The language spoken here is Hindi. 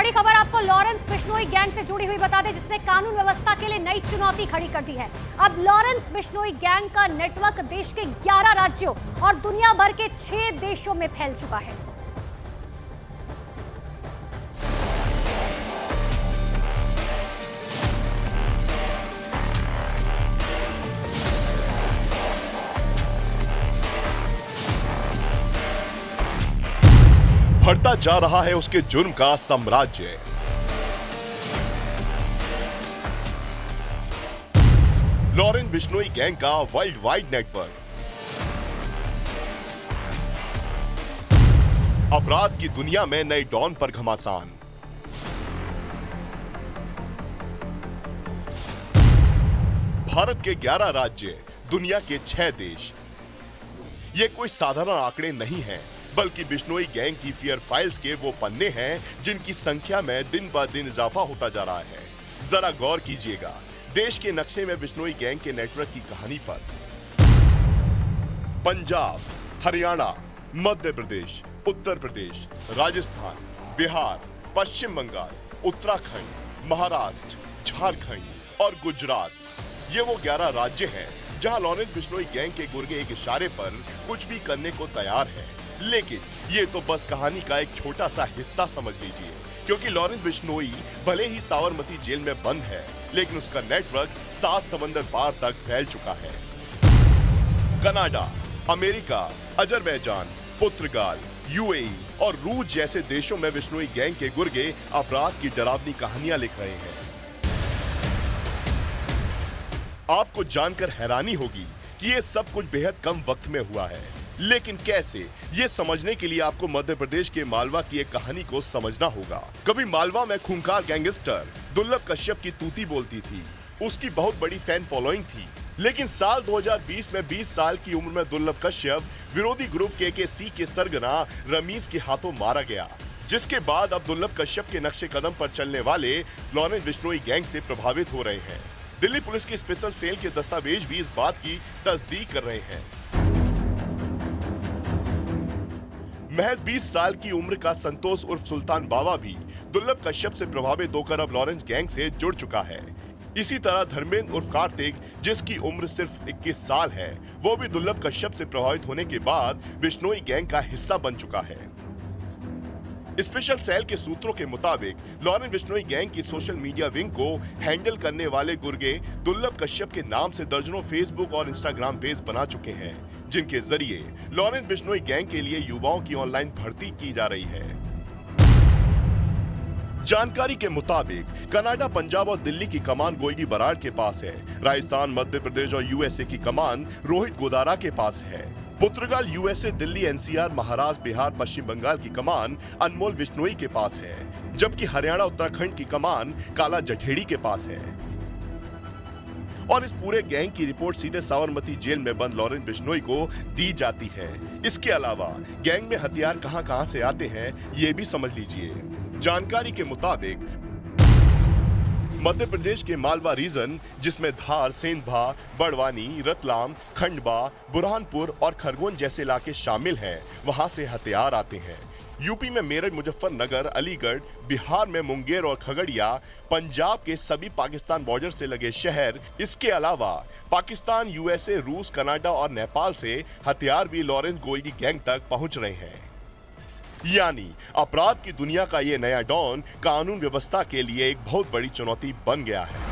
बड़ी खबर आपको लॉरेंस बिश्नोई गैंग से जुड़ी हुई बता दें, जिसने कानून व्यवस्था के लिए नई चुनौती खड़ी कर दी है। अब लॉरेंस बिश्नोई गैंग का नेटवर्क देश के 11 राज्यों और दुनिया भर के 6 देशों में फैल चुका है। बढ़ता जा रहा है उसके जुर्म का साम्राज्य। लॉरेंस बिश्नोई गैंग का वर्ल्ड वाइड नेटवर्क अपराध की दुनिया में नए डॉन पर घमासान। भारत के 11 राज्य, दुनिया के 6 देश। ये कोई साधारण आंकड़े नहीं हैं, बल्कि बिश्नोई गैंग की फियर फाइल्स के वो पन्ने हैं जिनकी संख्या में दिन ब दिन इजाफा होता जा रहा है। जरा गौर कीजिएगा देश के नक्शे में बिश्नोई गैंग के नेटवर्क की कहानी पर। पंजाब, हरियाणा, मध्य प्रदेश, उत्तर प्रदेश, राजस्थान, बिहार, पश्चिम बंगाल, उत्तराखंड, महाराष्ट्र, झारखंड और गुजरात, ये वो 11 राज्य हैं जहां लॉरेंस बिश्नोई गैंग के गुर्गे एक इशारे पर कुछ भी करने को तैयार है। लेकिन ये तो बस कहानी का एक छोटा सा हिस्सा समझ लीजिए, क्योंकि लॉरेंस बिश्नोई भले ही साबरमती जेल में बंद है, लेकिन उसका नेटवर्क 7 समंदर पार तक फैल चुका है। कनाडा, अमेरिका, अजरबैजान, पुर्तगाल, यूएई और रूस जैसे देशों में बिश्नोई गैंग के गुर्गे अपराध की डरावनी कहानियां लिख रहे हैं। आपको जानकर हैरानी होगी कि ये सब कुछ बेहद कम वक्त में हुआ है, लेकिन कैसे, ये समझने के लिए आपको मध्य प्रदेश के मालवा की एक कहानी को समझना होगा। कभी मालवा में खूंखार गैंगस्टर दुर्लभ कश्यप की तूती बोलती थी। उसकी बहुत बड़ी फैन फॉलोइंग थी, लेकिन साल 2020 में 20 साल की उम्र में दुर्लभ कश्यप विरोधी ग्रुप केकेसी के सरगना रमीज के हाथों मारा गया, जिसके बाद अब दुर्लभ कश्यप के नक्शे कदम पर चलने वाले लॉरेंस बिश्नोई गैंग से प्रभावित हो रहे हैं। दिल्ली पुलिस की स्पेशल सेल के दस्तावेज भी इस बात की तस्दीक कर रहे हैं। महज 20 साल की उम्र का संतोष उर्फ सुल्तान बाबा भी दुर्लभ कश्यप से प्रभावित होकर अब लॉरेंस गैंग से जुड़ चुका है। इसी तरह धर्मेंद्र उर्फ कार्तिक, जिसकी उम्र सिर्फ 21 साल है, वो भी दुर्लभ कश्यप से प्रभावित होने के बाद बिश्नोई गैंग का हिस्सा बन चुका है। स्पेशल सेल के सूत्रों के मुताबिक लॉरेंस बिश्नोई गैंग की सोशल मीडिया विंग को हैंडल करने वाले गुर्गे दुर्लभ कश्यप के नाम से दर्जनों फेसबुक और इंस्टाग्राम पेज बना चुके हैं, जिनके जरिए लॉरेंस बिश्नोई गैंग के लिए युवाओं की ऑनलाइन भर्ती की जा रही है। जानकारी के मुताबिक कनाडा, पंजाब और दिल्ली की कमान गोल्डी बराड़ के पास है। राजस्थान, मध्य प्रदेश और यूएसए की कमान रोहित गोदारा के पास है। पुर्तगाल, यूएसए, दिल्ली, एनसीआर, महाराष्ट्र, बिहार, पश्चिम बंगाल की कमान अनमोल बिश्नोई के पास है, जबकि हरियाणा, उत्तराखंड की कमान काला जठेड़ी के पास है। और इस पूरे गैंग की रिपोर्ट सीधे साबरमती जेल में बंद लॉरेंस बिश्नोई को दी जाती है। इसके अलावा गैंग में हथियार कहां-कहां से आते हैं, ये भी समझ लीजिए। जानकारी के मुताबिक मध्य प्रदेश के मालवा रीजन, जिसमें धार, सेंधवा, बड़वानी, रतलाम, खंडवा, बुरहानपुर और खरगोन जैसे इलाके शामिल हैं, वहां से हथियार आते हैं। यूपी में मेरठ, मुजफ्फरनगर, अलीगढ़, बिहार में मुंगेर और खगड़िया, पंजाब के सभी पाकिस्तान बॉर्डर से लगे शहर, इसके अलावा पाकिस्तान, यूएसए, रूस, कनाडा और नेपाल से हथियार भी लॉरेंस गोल्डी गैंग तक पहुंच रहे हैं। यानी अपराध की दुनिया का ये नया डॉन कानून व्यवस्था के लिए एक बहुत बड़ी चुनौती बन गया है।